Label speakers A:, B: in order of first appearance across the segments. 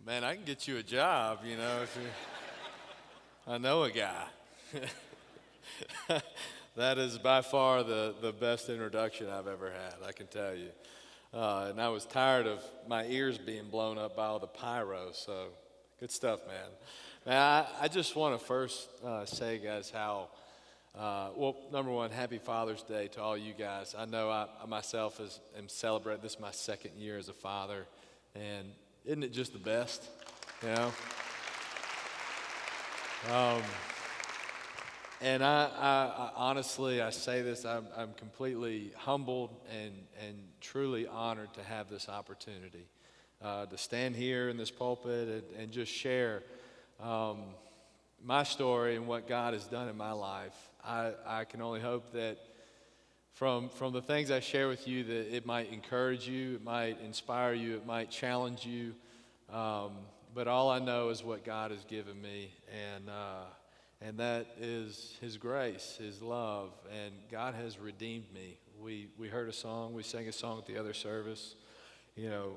A: Man, I can get you a job, if you, I know a guy. That is by far the best introduction I've ever had, I can tell you. And I was tired of my ears being blown up by all the pyro, so good stuff, man. Man, I just want to first say, guys, how, well, number one, happy Father's Day to all you guys. I know I myself am celebrating, this is my second year as a father, and isn't it just the best, you know? And I honestly, I say this, I'm completely humbled and truly honored to have this opportunity to stand here in this pulpit and just share my story and what God has done in my life. I can only hope that from the things I share with you that it might encourage you, it might inspire you, it might challenge you. But all I know is what God has given me, and that is His grace, His love, and God has redeemed me. We heard a song, we sang a song at the other service.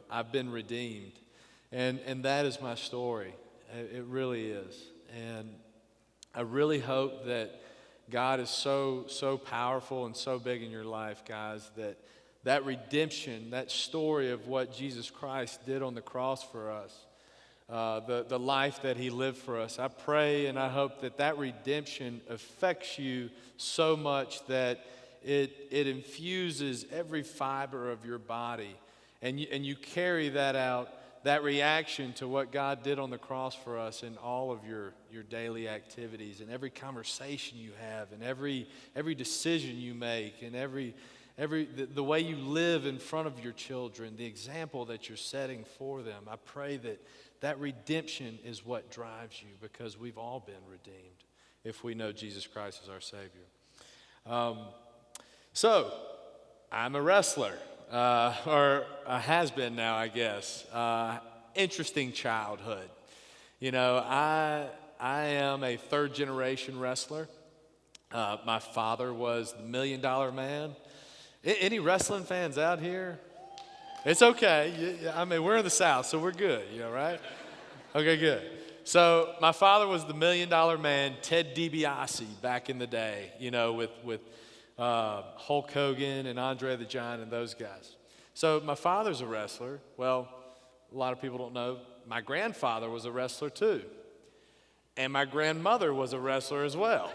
A: I've been redeemed, and that is my story. It really is, and I really hope that God is so powerful and so big in your life, guys, that redemption, that story of what Jesus Christ did on the cross for us, the life that He lived for us. I pray and I hope that redemption affects you so much that it infuses every fiber of your body, and you carry that out, that reaction to what God did on the cross for us in all of your daily activities and every conversation you have and every decision you make and the way you live in front of your children, the example that you're setting for them. I pray that redemption is what drives you, because we've all been redeemed if we know Jesus Christ as our Savior. So, I'm a wrestler, or has been now, I guess. Interesting childhood. I am a third-generation wrestler. My father was the $1 Million Man. Any wrestling fans out here? It's okay. I mean, we're in the South, so we're good, right? Okay, good. So my father was the $1 Million Man, Ted Dibiase, back in the day, with Hulk Hogan and Andre the Giant and those guys. So my father's a wrestler. Well, a lot of people don't know, my grandfather was a wrestler too. And my grandmother was a wrestler as well.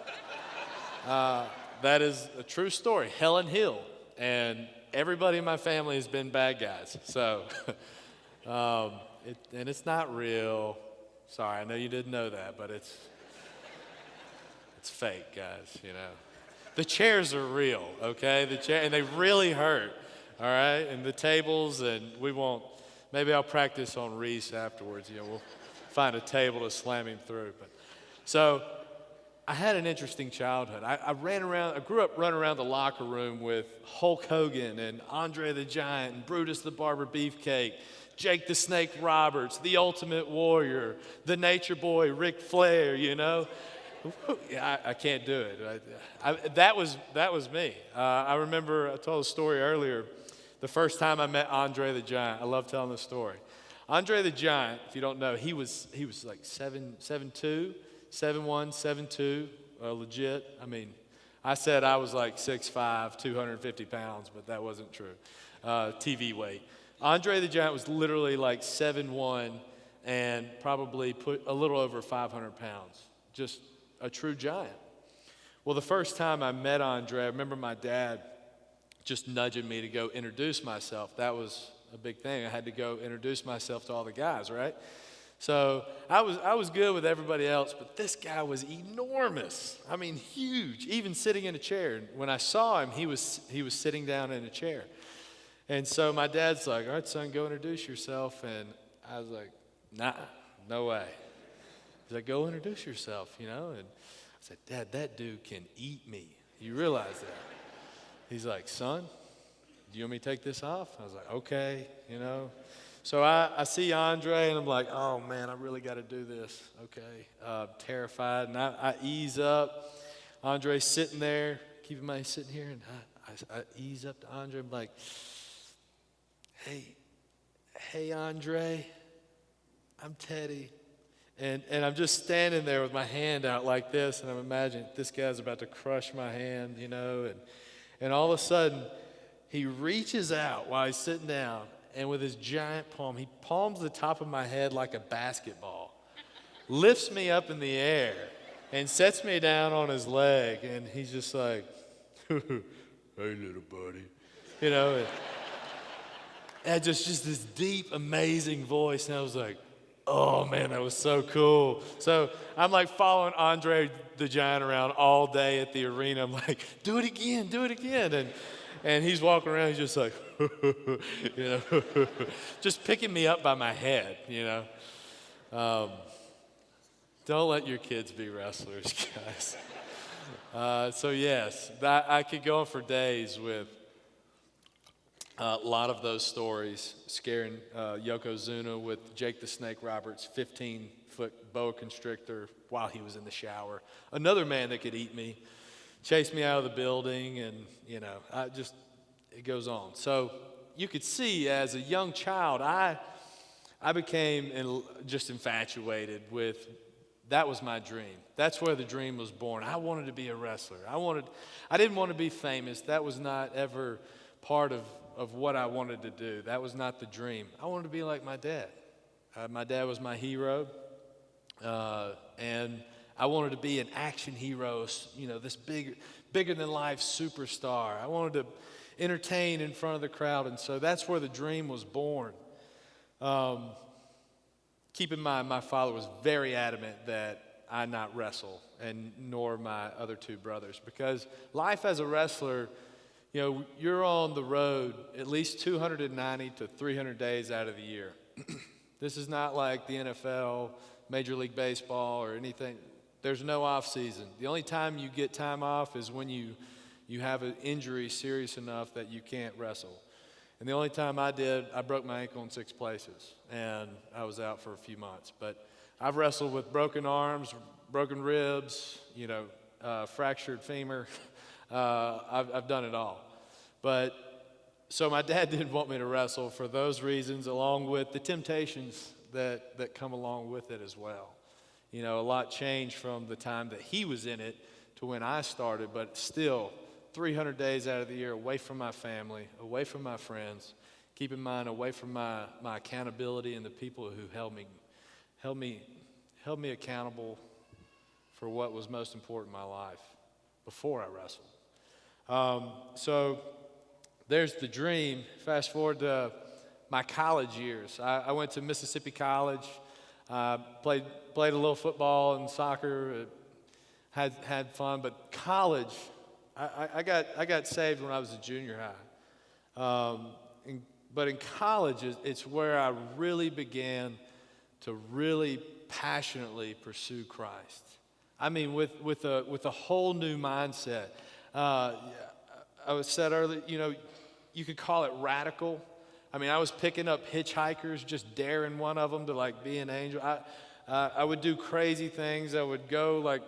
A: That is a true story. Helen Hill. And everybody in my family has been bad guys. So, and it's not real. Sorry, I know you didn't know that, but it's fake, guys, The chairs are real, okay? And they really hurt, all right? And the tables, and maybe I'll practice on Reese afterwards. We'll find a table to slam him through. So I had an interesting childhood. I grew up running around the locker room with Hulk Hogan and Andre the Giant and Brutus the Barber Beefcake, Jake the Snake Roberts, the Ultimate Warrior, the Nature Boy, Ric Flair, I can't do it. That was me. I remember, I told a story earlier, the first time I met Andre the Giant. I love telling this story. Andre the Giant, if you don't know, he was like 7'2", 7'1", 7'2", legit. I mean, I said I was like 6'5", 250 pounds, but that wasn't true. TV weight. Andre the Giant was literally like 7'1", and probably put a little over 500 pounds. Just a true giant. Well, the first time I met Andre, I remember my dad just nudging me to go introduce myself. That was a big thing. I had to go introduce myself to all the guys, right? So I was good with everybody else, but this guy was enormous. I mean, huge, even sitting in a chair. When I saw him, he was sitting down in a chair. And so my dad's like, all right, son, go introduce yourself. And I was like, nah, no way. He's like, go introduce yourself, And I said, Dad, that dude can eat me. You realize that? He's like, son, do you want me to take this off? I was like, okay, So I see Andre, and I'm like, oh, man, I really got to do this. Okay, terrified. And I ease up. Andre's sitting there, keeping my sitting here, and I ease up to Andre. I'm like, hey, Andre, I'm Teddy. And I'm just standing there with my hand out like this, and I'm imagining this guy's about to crush my hand, and all of a sudden, he reaches out while he's sitting down, and with his giant palm, he palms the top of my head like a basketball, lifts me up in the air, and sets me down on his leg, and he's just like, hey, little buddy, and just this deep, amazing voice, and I was like, oh man, that was so cool. So I'm like following Andre the Giant around all day at the arena. I'm like, do it again. And he's walking around, he's just like, just picking me up by my head, Don't let your kids be wrestlers, guys. So yes, I could go on for days with a lot of those stories, scaring Yokozuna with Jake the Snake Roberts' 15-foot boa constrictor while he was in the shower. Another man that could eat me, chased me out of the building, and, it goes on. So you could see as a young child, I became just infatuated with, that was my dream. That's where the dream was born. I wanted to be a wrestler. I didn't want to be famous. That was not ever part of what I wanted to do. That was not the dream. I wanted to be like my dad. My dad was my hero, and I wanted to be an action hero, this bigger than life superstar. I wanted to entertain in front of the crowd, and so that's where the dream was born. Keep in mind, my father was very adamant that I not wrestle, and nor my other two brothers, because life as a wrestler, you're on the road at least 290 to 300 days out of the year. This is not like the NFL, Major League Baseball, or anything. There's no off season. The only time you get time off is when you have an injury serious enough that you can't wrestle. And the only time I did, I broke my ankle in 6 places, and I was out for a few months. But I've wrestled with broken arms, broken ribs, fractured femur. I've done it all. But so my dad didn't want me to wrestle for those reasons, along with the temptations that come along with it as well. A lot changed from the time that he was in it to when I started, but still 300 days out of the year away from my family, away from my friends, keep in mind away from my accountability and the people who held me accountable for what was most important in my life before I wrestled. So there's the dream. Fast forward to my college years. I went to Mississippi College, played a little football and soccer, had fun. But college, I got saved when I was a junior high. But in college, it's where I really began to really passionately pursue Christ. I mean, with a whole new mindset. I was said earlier, you could call it radical. I mean, I was picking up hitchhikers, just daring one of them to be an angel. I would do crazy things. I would go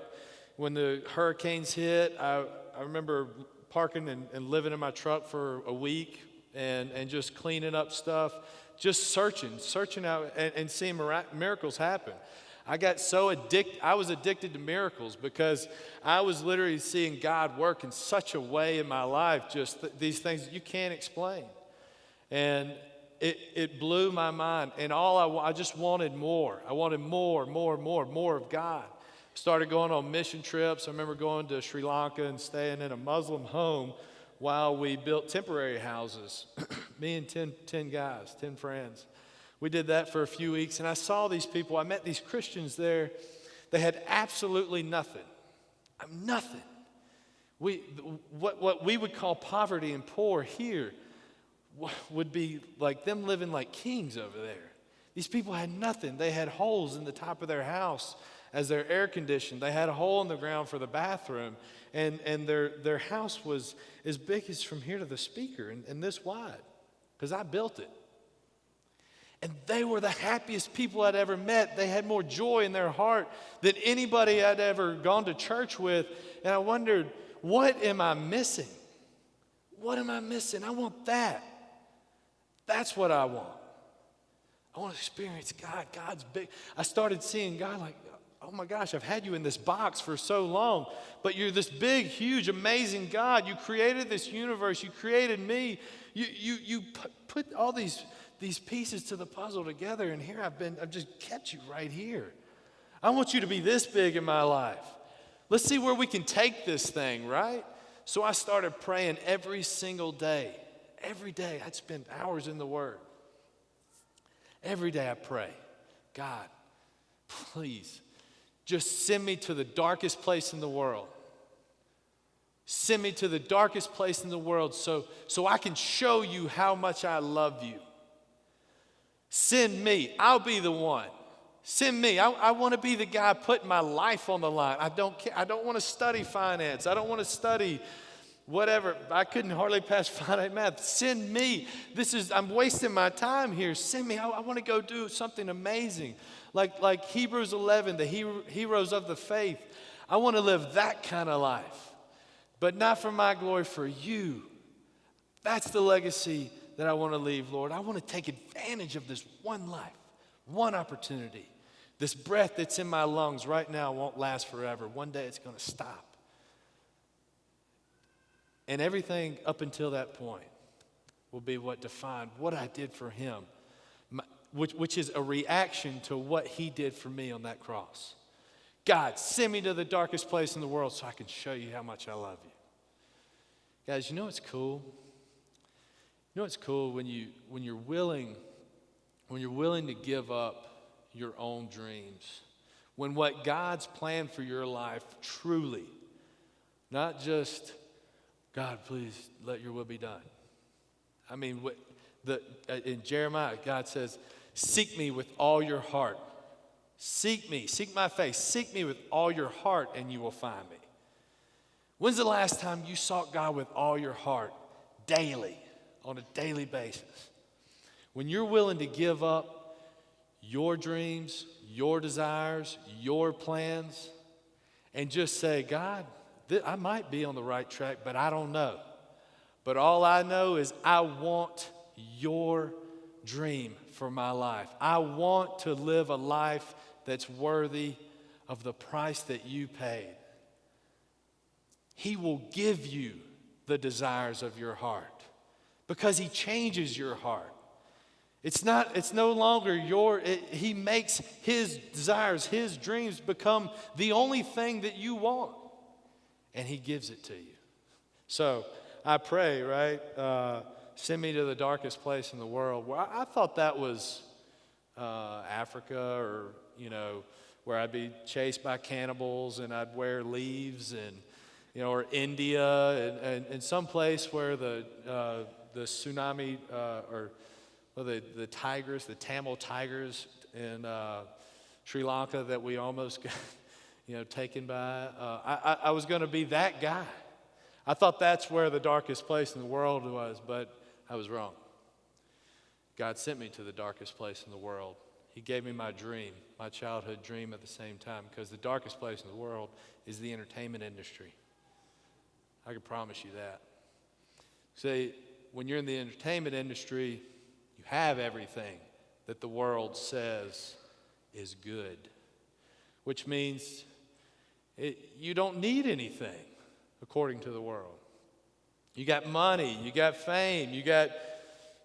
A: when the hurricanes hit. I remember parking and living in my truck for a week and just cleaning up stuff, just searching out and seeing miracles happen. I got so addicted. I was addicted to miracles because I was literally seeing God work in such a way in my life, just these things that you can't explain. And it blew my mind. And I just wanted more. I wanted more of God. Started going on mission trips. I remember going to Sri Lanka and staying in a Muslim home while we built temporary houses. Me and 10 guys, 10 friends. We did that for a few weeks, and I saw these people. I met these Christians there. They had absolutely nothing. Nothing. What we would call poverty and poor here would be like them living like kings over there. These people had nothing. They had holes in the top of their house as their air conditioned. They had a hole in the ground for the bathroom, and their house was as big as from here to the speaker and this wide, because I built it. And they were the happiest people I'd ever met. They had more joy in their heart than anybody I'd ever gone to church with. And I wondered, what am I missing? What am I missing? I want that. That's what I want. I want to experience God. God's big. I started seeing God like, oh my gosh, I've had you in this box for so long, but you're this big, huge, amazing God. You created this universe. You created me. You put all these pieces to the puzzle together, and here I've just kept you right here. I want you to be this big in my life. Let's see where we can take this thing, right? So I started praying every single day. Every day I'd spend hours in the Word. Every day I pray, God, please, just send me to the darkest place in the world. Send me to the darkest place in the world so I can show you how much I love you. Send me. I'll be the one. Send me. I want to be the guy putting my life on the line. I don't care. I don't want to study finance. I don't want to study whatever. I couldn't hardly pass finite math. Send me. I'm wasting my time here. Send me. I want to go do something amazing. Like Hebrews 11, the heroes of the faith. I want to live that kind of life. But not for my glory, for you. That's the legacy that I want to leave, Lord. I want to take advantage of this one life, one opportunity. This breath that's in my lungs right now won't last forever. One day it's going to stop. And everything up until that point will be what defined what I did for him, which is a reaction to what he did for me on that cross. God, send me to the darkest place in the world so I can show you how much I love you. Guys, you know what's cool? You know what's cool when you're willing to give up your own dreams. When what God's plan for your life truly, not just, God, please let your will be done. I mean, in Jeremiah, God says, seek me with all your heart. Seek me, seek my face. Seek me with all your heart and you will find me. When's the last time you sought God with all your heart daily, on a daily basis? When you're willing to give up your dreams, your desires, your plans, and just say, God, I might be on the right track, but I don't know. But all I know is I want your dream for my life. I want to live a life that's worthy of the price that you paid. He will give you the desires of your heart because he changes your heart. It's no longer he makes his desires, his dreams become the only thing that you want. And he gives it to you. So I pray, right? Send me to the darkest place in the world. Well, I thought that was Africa or, where I'd be chased by cannibals and I'd wear leaves and, or India and some place where the tsunami the tigers, the Tamil tigers in Sri Lanka that we almost got, taken by. I was going to be that guy. I thought that's where the darkest place in the world was, but I was wrong. God sent me to the darkest place in the world. He gave me my dream, my childhood dream at the same time, because the darkest place in the world is the entertainment industry. I can promise you that. See, when you're in the entertainment industry, you have everything that the world says is good, which means you don't need anything according to the world. You got money, you got fame, you got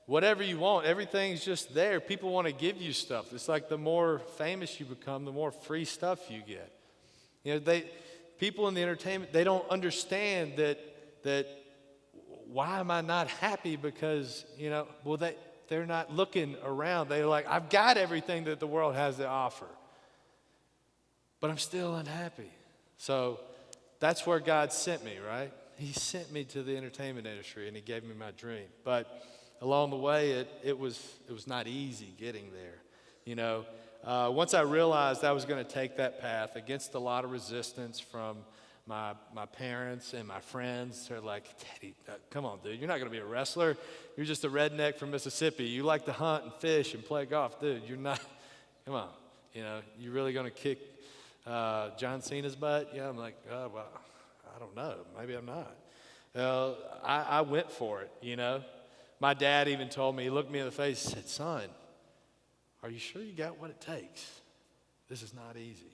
A: whatever you want. Everything's just there. People want to give you stuff. It's like the more famous you become, the more free stuff you get. People in the entertainment, they don't understand that why am I not happy? Because, they're not looking around. They're like, I've got everything that the world has to offer, but I'm still unhappy. So that's where God sent me, right? He sent me to the entertainment industry and he gave me my dream. But along the way, it was not easy getting there. Once I realized I was going to take that path against a lot of resistance from my parents and my friends. They're like, Teddy, come on, dude. You're not going to be a wrestler. You're just a redneck from Mississippi. You like to hunt and fish and play golf. Dude, you're not. Come on. You really going to kick John Cena's butt? Yeah, I'm like, oh, well, I don't know. Maybe I'm not. I went for it, My dad even told me, he looked me in the face and said, son, are you sure you got what it takes? This is not easy.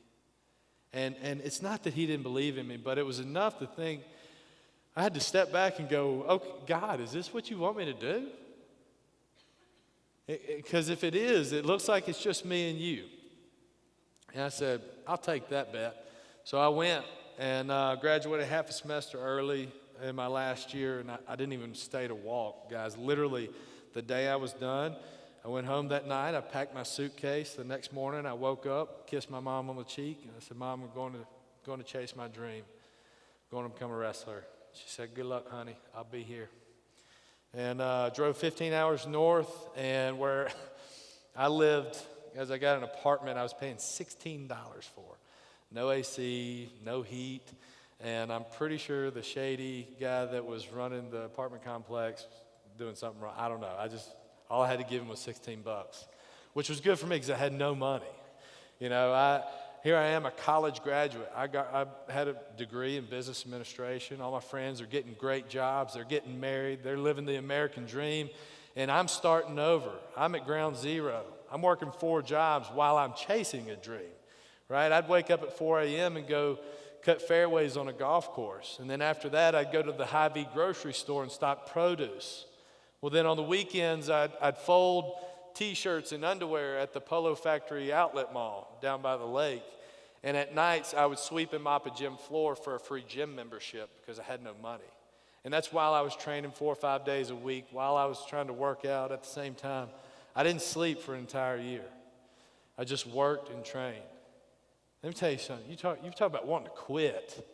A: And it's not that he didn't believe in me, but it was enough to think, I had to step back and go, okay, God, is this what you want me to do? Because if it is, it looks like it's just me and you. And I said, I'll take that bet. So I went and graduated half a semester early in my last year, and I didn't even stay to walk, guys. Literally, the day I was done, I went home that night. I packed my suitcase. The next morning, I woke up, kissed my mom on the cheek, and I said, Mom, I'm going to chase my dream. I'm going to become a wrestler. She said, good luck, honey. I'll be here. And drove 15 hours north, and where I lived, as I got an apartment I was paying $16 for. No AC, no heat, and I'm pretty sure the shady guy that was running the apartment complex was doing something wrong. I don't know. All I had to give him was $16, which was good for me because I had no money. You know, here I am, a college graduate. I had a degree in business administration. All my friends are getting great jobs. They're getting married. They're living the American dream, and I'm starting over. I'm at ground zero. I'm working 4 jobs while I'm chasing a dream, right? I'd wake up at 4 a.m. and go cut fairways on a golf course. And then after that, I'd go to the Hy-Vee grocery store and stock produce. Well, then on the weekends, I'd fold T-shirts and underwear at the Polo Factory Outlet Mall down by the lake. And at nights, I would sweep and mop a gym floor for a free gym membership because I had no money. And that's while I was training 4 or 5 days a week, while I was trying to work out at the same time. I didn't sleep for an entire year. I just worked and trained. Let me tell you something. You talk about wanting to quit.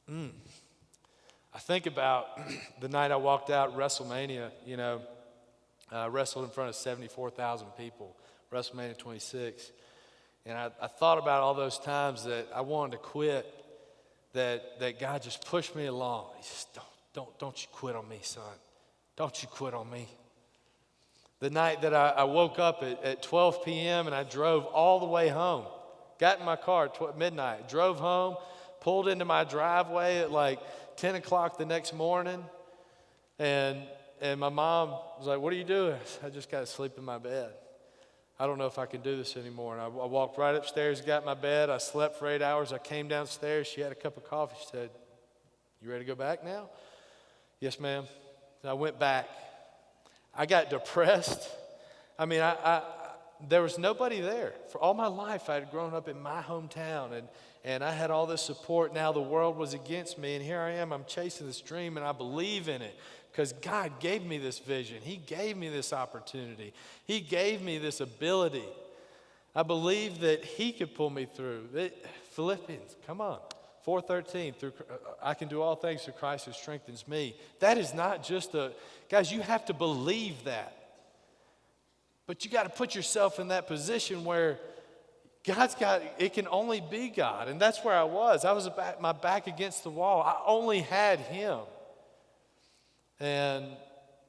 A: I think about the night I walked out WrestleMania, you know, wrestled in front of 74,000 people, WrestleMania 26. And I thought about all those times that I wanted to quit, that God just pushed me along. He says, don't you quit on me, son. Don't you quit on me. The night that I woke up at 12 p.m. and I drove all the way home, got in my car at midnight, drove home, pulled into my driveway at like 10 o'clock the next morning, and my mom was like, what are you doing? I just got to sleep in my bed. I don't know if I can do this anymore. And I walked right upstairs, got in my bed. I slept for 8 hours. I came downstairs. She had a cup of coffee. She said, you ready to go back now? Yes, ma'am. So I went back. I got depressed. I mean, there was nobody there. For all my life, I had grown up in my hometown, and I had all this support. Now the world was against me, and here I am. I'm chasing this dream, and I believe in it because God gave me this vision. He gave me this opportunity. He gave me this ability. I believe that He could pull me through. Philippians, come on. 4:13, I can do all things through Christ who strengthens me. That is not just guys, you have to believe that. But you got to put yourself in that position where it can only be God. And that's where I was. I was my back against the wall. I only had Him. And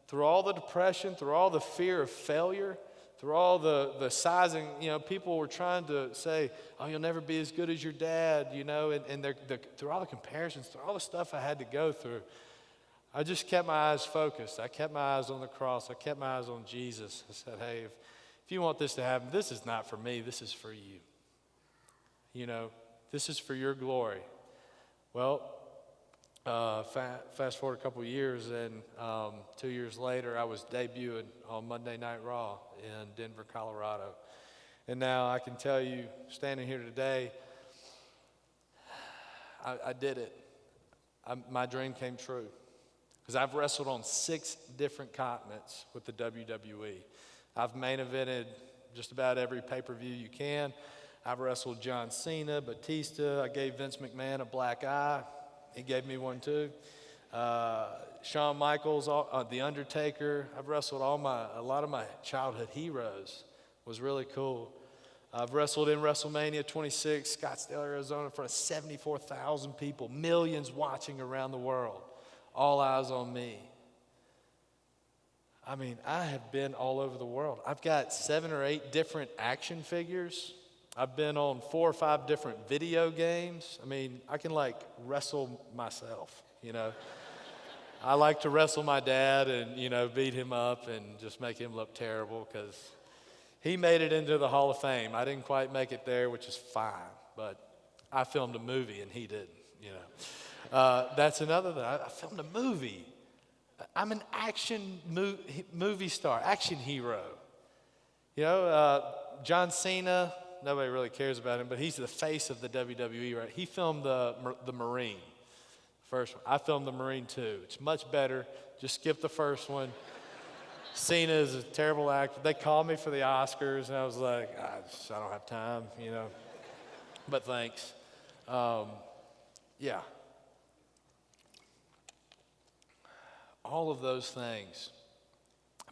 A: through all the depression, through all the fear of failure, through all the sizing, you know, people were trying to say, oh, you'll never be as good as your dad, you know, and through all the comparisons, through all the stuff I had to go through, I just kept my eyes focused. I kept my eyes on the cross. I kept my eyes on Jesus. I said, hey, if you want this to happen, this is not for me. This is for you. You know, this is for your glory. Well, fast forward a couple of years, and 2 years later, I was debuting on Monday Night Raw in Denver, Colorado. And now I can tell you, standing here today, I did it. My dream came true. Because I've wrestled on 6 different continents with the WWE. I've main evented just about every pay-per-view you can. I've wrestled John Cena, Batista. I gave Vince McMahon a black eye. He gave me one too. Shawn Michaels, The Undertaker. I've wrestled a lot of my childhood heroes. It was really cool. I've wrestled in WrestleMania 26, Scottsdale, Arizona, in front of 74,000 people, millions watching around the world. All eyes on me. I mean, I have been all over the world. I've got 7 or 8 different action figures. I've been on 4 or 5 different video games. I mean, I can like wrestle myself, you know. I like to wrestle my dad and, beat him up and just make him look terrible because he made it into the Hall of Fame. I didn't quite make it there, which is fine, but I filmed a movie and he didn't. That's another thing. I filmed a movie. I'm an action movie star, action hero. John Cena, nobody really cares about him, but he's the face of the WWE, right? He filmed the Marine, first one. I filmed the Marine too. It's much better. Just skip the first one. Cena is a terrible actor. They called me for the Oscars, and I was like, I don't have time, But thanks. Yeah. All of those things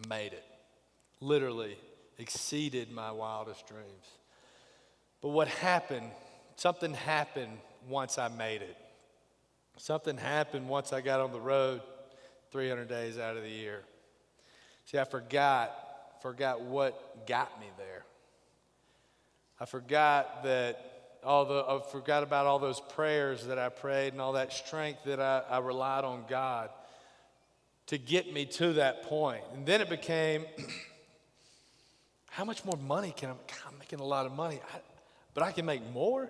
A: made it. Literally exceeded my wildest dreams. But what happened, something happened once I made it. Something happened once I got on the road 300 days out of the year. See, I forgot what got me there. I forgot about all those prayers that I prayed and all that strength that I relied on God to get me to that point. And then it became, how much more money can I'm making a lot of money, but I can make more?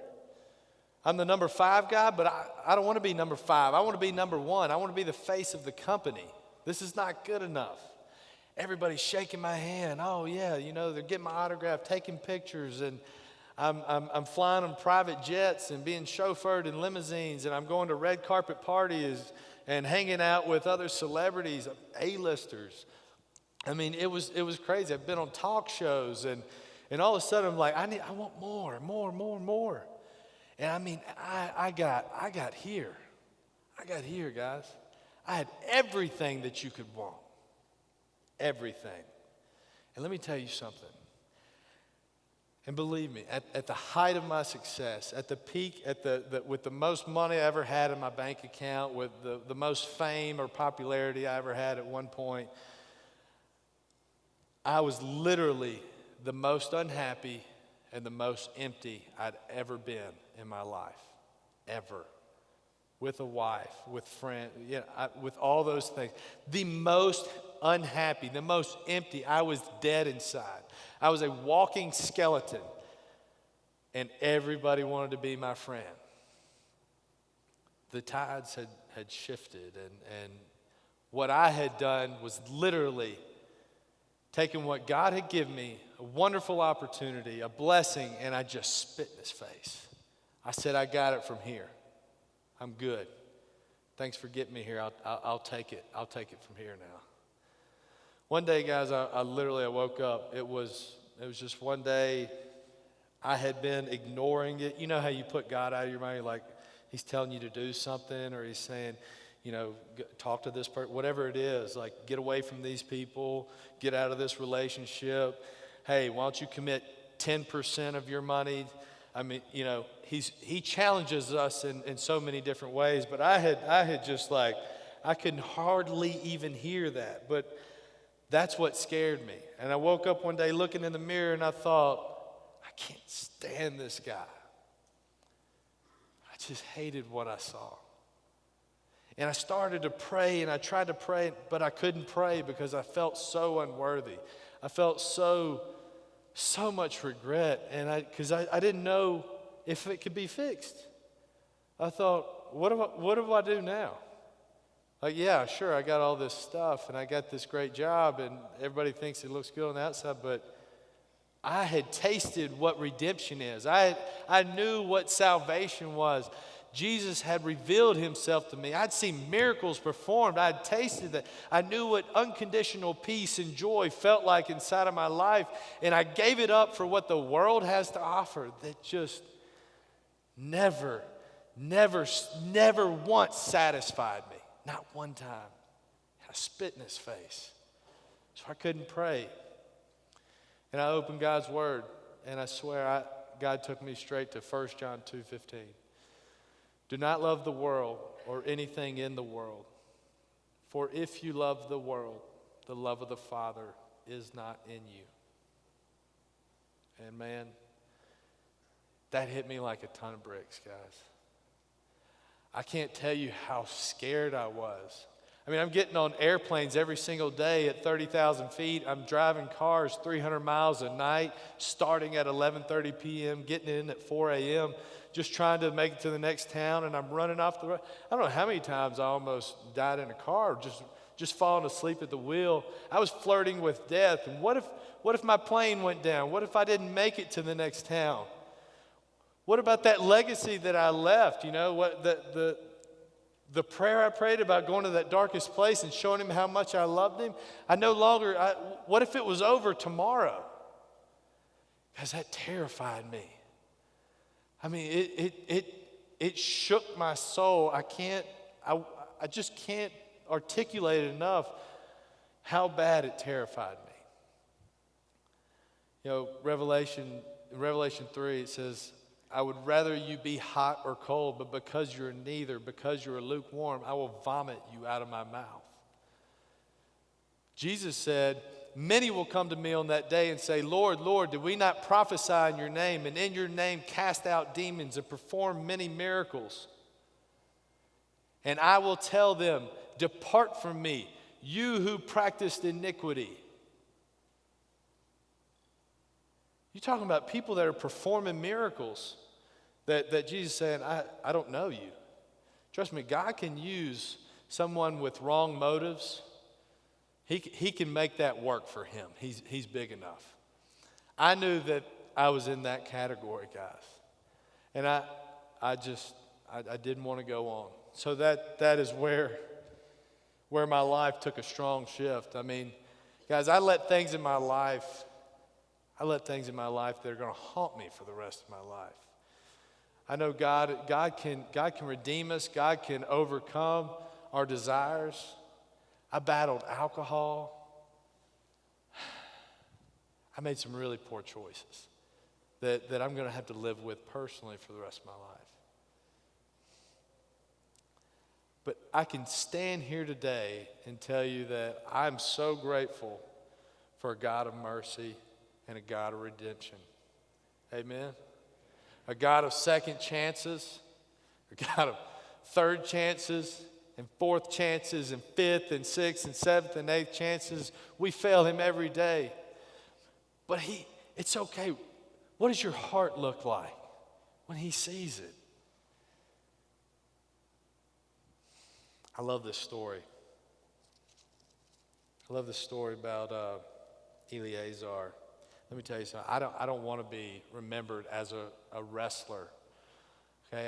A: I'm the number 5 guy, but I don't want to be number 5. I want to be number 1. I want to be the face of the company. This is not good enough. Everybody's shaking my hand. Oh, yeah, they're getting my autograph, taking pictures, and I'm flying on private jets and being chauffeured in limousines, and I'm going to red carpet parties and hanging out with other celebrities, A-listers. I mean, it was crazy. I've been on talk shows, and all of a sudden I'm like, I want more. And I mean, I got here. I got here, guys. I had everything that you could want. Everything. And let me tell you something. And believe me, at the height of my success, at the peak, with the most money I ever had in my bank account, with the most fame or popularity I ever had at one point, I was literally the most unhappy and the most empty I'd ever been in my life, ever. With a wife, with friends, with all those things. The most unhappy, the most empty. I was dead inside. I was a walking skeleton, and everybody wanted to be my friend. The tides had shifted, and what I had done was literally taking what God had given me, a wonderful opportunity, a blessing, and I just spit in his face. I said, I got it from here. I'm good. Thanks for getting me here. I'll take it. I'll take it from here now. One day, guys, I literally woke up. It was just one day. I had been ignoring it. You know how you put God out of your mind, like he's telling you to do something, or he's saying, talk to this person, whatever it is, like get away from these people, get out of this relationship. Hey, why don't you commit 10% of your money? I mean, he challenges us in so many different ways, but I had just like, I could hardly even hear that, but that's what scared me. And I woke up one day looking in the mirror and I thought, I can't stand this guy. I just hated what I saw. And I started to pray, and I tried to pray, but I couldn't pray because I felt so unworthy. I felt so much regret, and because I didn't know if it could be fixed. I thought, what do I do now? Like, yeah, sure, I got all this stuff, and I got this great job, and everybody thinks it looks good on the outside, but I had tasted what redemption is. I knew what salvation was. Jesus had revealed himself to me. I'd seen miracles performed. I had tasted that. I knew what unconditional peace and joy felt like inside of my life. And I gave it up for what the world has to offer that just never once satisfied me. Not one time. I spit in his face. So I couldn't pray. And I opened God's word, and I swear God took me straight to 1 John 2:15. Do not love the world or anything in the world. For if you love the world, the love of the Father is not in you. And man, that hit me like a ton of bricks, guys. I can't tell you how scared I was. I mean, I'm getting on airplanes every single day at 30,000 feet. I'm driving cars 300 miles a night, starting at 11:30 p.m., getting in at 4 a.m., just trying to make it to the next town, and I'm running off the road. I don't know how many times I almost died in a car, just falling asleep at the wheel. I was flirting with death. And what if my plane went down? What if I didn't make it to the next town? What about that legacy that I left? You know, what the prayer I prayed about going to that darkest place and showing him how much I loved him, what if it was over tomorrow? Because that terrified me. I mean, it shook my soul. I just can't articulate enough how bad it terrified me. You know, in Revelation 3, it says, I would rather you be hot or cold, but because you're neither, because you're lukewarm, I will vomit you out of my mouth. Jesus said, many will come to me on that day and say, Lord, Lord, did we not prophesy in your name, and in your name cast out demons and perform many miracles? And I will tell them, depart from me, you who practiced iniquity. You're talking about people that are performing miracles that Jesus is saying, I don't know you. Trust me, God can use someone with wrong motives. He can make that work for him. He's big enough. I knew that I was in that category, guys. And I didn't want to go on. So that is where my life took a strong shift. I mean, guys, I let things in my life that are going to haunt me for the rest of my life. I know God can redeem us. God can overcome our desires. I battled alcohol. I made some really poor choices that I'm going to have to live with personally for the rest of my life. But I can stand here today and tell you that I'm so grateful for a God of mercy and a God of redemption. Amen? A God of second chances, a God of third chances, and fourth chances, and fifth, and sixth, and seventh, and eighth chances. We fail him every day. But it's okay. What does your heart look like when he sees it? I love this story. I love this story about Eleazar. Let me tell you something. I don't want to be remembered as a wrestler. Okay,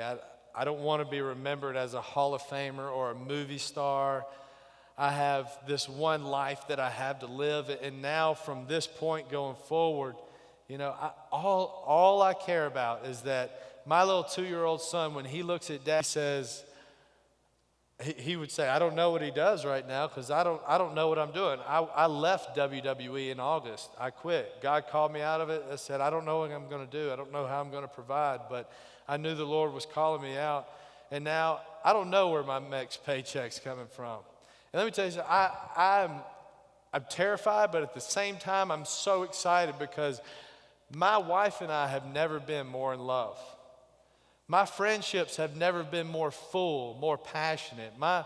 A: I don't want to be remembered as a Hall of Famer or a movie star. I have this one life that I have to live, and now from this point going forward, you know, all I care about is that my little 2-year-old son, when he looks at Dad, says, he would say, I don't know what he does right now because I don't know what I'm doing. I left WWE in August. I quit. God called me out of it. I said, I don't know what I'm going to do. I don't know how I'm going to provide, but I knew the Lord was calling me out. And now I don't know where my next paycheck's coming from. And let me tell you something. I'm terrified, but at the same time, I'm so excited because my wife and I have never been more in love. My friendships have never been more full, more passionate. My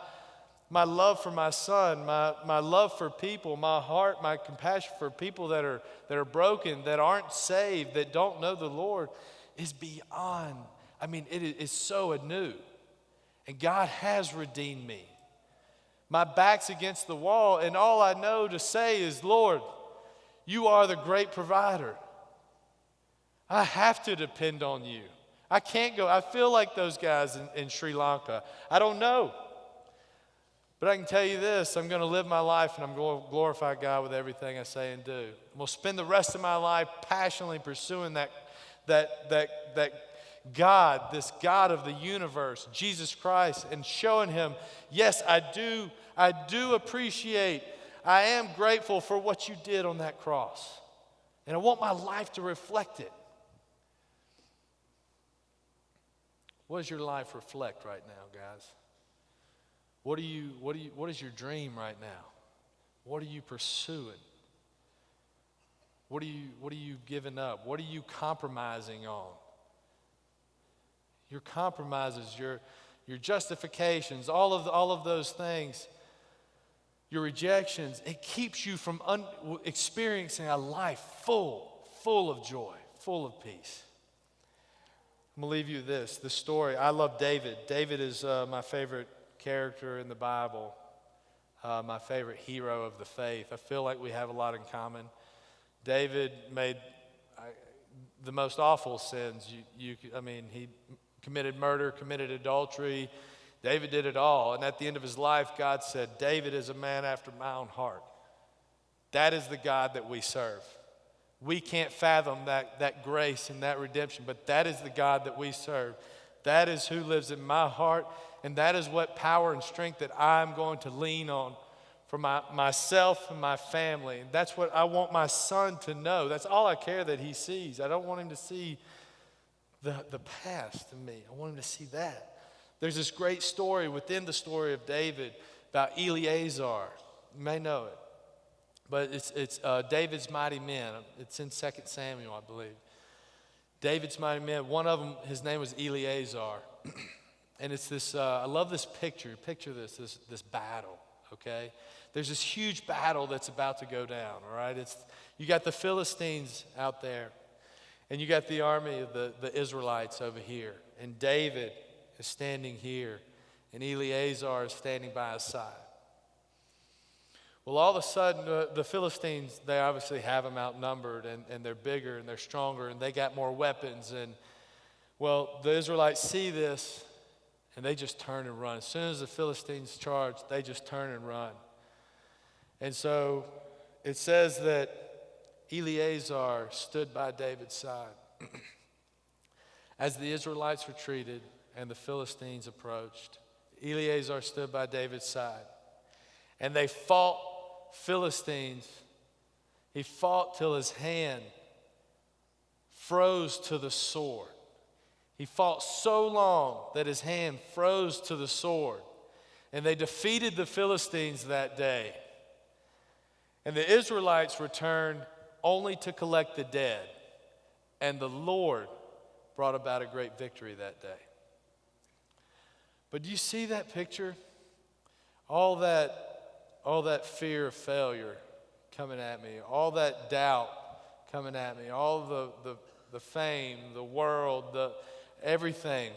A: love for my son, my love for people, my heart, my compassion for people that are broken, that aren't saved, that don't know the Lord is beyond. I mean, it is so anew. And God has redeemed me. My back's against the wall, and all I know to say is, Lord, you are the great provider. I have to depend on you. I can't go. I feel like those guys in Sri Lanka. I don't know. But I can tell you this, I'm going to live my life and I'm going to glorify God with everything I say and do. I'm going to spend the rest of my life passionately pursuing that God, this God of the universe, Jesus Christ, and showing him, yes, I do appreciate, I am grateful for what you did on that cross. And I want my life to reflect it. What does your life reflect right now, guys? What is your dream right now? What are you pursuing? What are you giving up? What are you compromising on? Your compromises, your justifications, all of those things. your rejections, it keeps you from experiencing a life full of joy, full of peace. I'm going to leave you this story. I love David. David is my favorite character in the Bible, my favorite hero of the faith. I feel like we have a lot in common. David made the most awful sins. He committed murder, committed adultery. David did it all. And at the end of his life, God said, David is a man after my own heart. That is the God that we serve. We can't fathom that grace and that redemption, but that is the God that we serve. That is who lives in my heart, and that is what power and strength that I'm going to lean on for myself and my family. And that's what I want my son to know. That's all I care that he sees. I don't want him to see the past in me. I want him to see that. There's this great story within the story of David about Eleazar. You may know it. But it's David's mighty men. It's in 2 Samuel, I believe. David's mighty men. One of them, his name was Eleazar. And it's this, I love this picture. Picture this battle, okay? There's this huge battle that's about to go down, all right? You got the Philistines out there, and you got the army of the Israelites over here. And David is standing here, and Eleazar is standing by his side. Well, all of a sudden, the Philistines, they obviously have them outnumbered, and they're bigger, and they're stronger, and they got more weapons. And, well, the Israelites see this, and they just turn and run. As soon as the Philistines charge, they just turn and run. And so it says that Eleazar stood by David's side. As the Israelites retreated and the Philistines approached, Eleazar stood by David's side. And they fought Philistines. He fought till his hand froze to the sword. He fought so long that his hand froze to the sword. And they defeated the Philistines that day. And the Israelites returned only to collect the dead. And the Lord brought about a great victory that day. But do you see that picture? All that fear of failure coming at me, all that doubt coming at me, all the fame, the world, everything.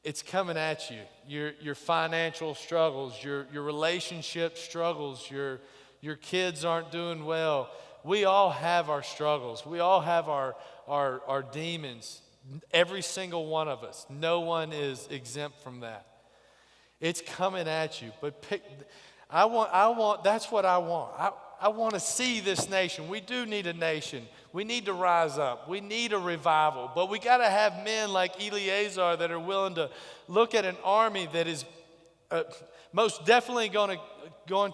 A: It's coming at you. Your financial struggles, your relationship struggles, your kids aren't doing well. We all have our struggles. We all have our demons. Every single one of us. No one is exempt from that. It's coming at you. But that's what I want. I want to see this nation. We do need a nation. We need to rise up. We need a revival. But we got to have men like Eleazar that are willing to look at an army that is most definitely going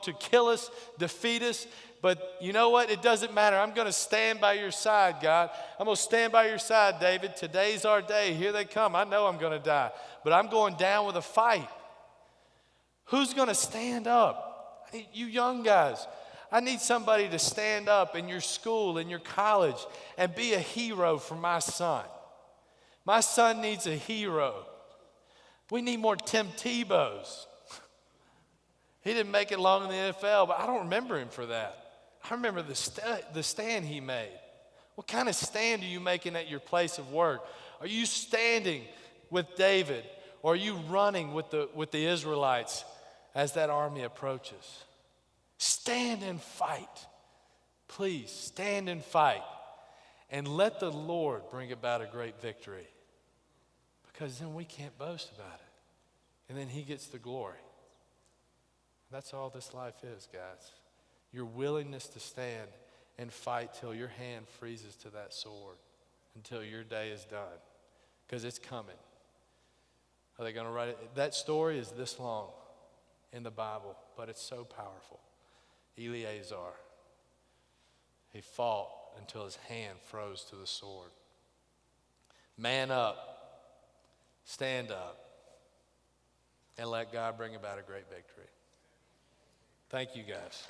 A: to kill us, defeat us. But you know what? It doesn't matter. I'm going to stand by your side, God. I'm going to stand by your side, David. Today's our day. Here they come. I know I'm going to die. But I'm going down with a fight. Who's going to stand up? You young guys. I need somebody to stand up in your school, in your college, and be a hero for my son. My son needs a hero. We need more Tim Tebow's. He didn't make it long in the NFL, but I don't remember him for that. I remember the stand he made. What kind of stand are you making at your place of work? Are you standing with David, or are you running with the Israelites as that army approaches? Stand and fight. Please, stand and fight. And let the Lord bring about a great victory. Because then we can't boast about it. And then he gets the glory. That's all this life is, guys. Your willingness to stand and fight till your hand freezes to that sword, until your day is done. Because it's coming. Are they going to write it? That story is this long in the Bible, but it's so powerful. Eleazar, he fought until his hand froze to the sword. Man up, stand up, and let God bring about a great victory. Thank you, guys.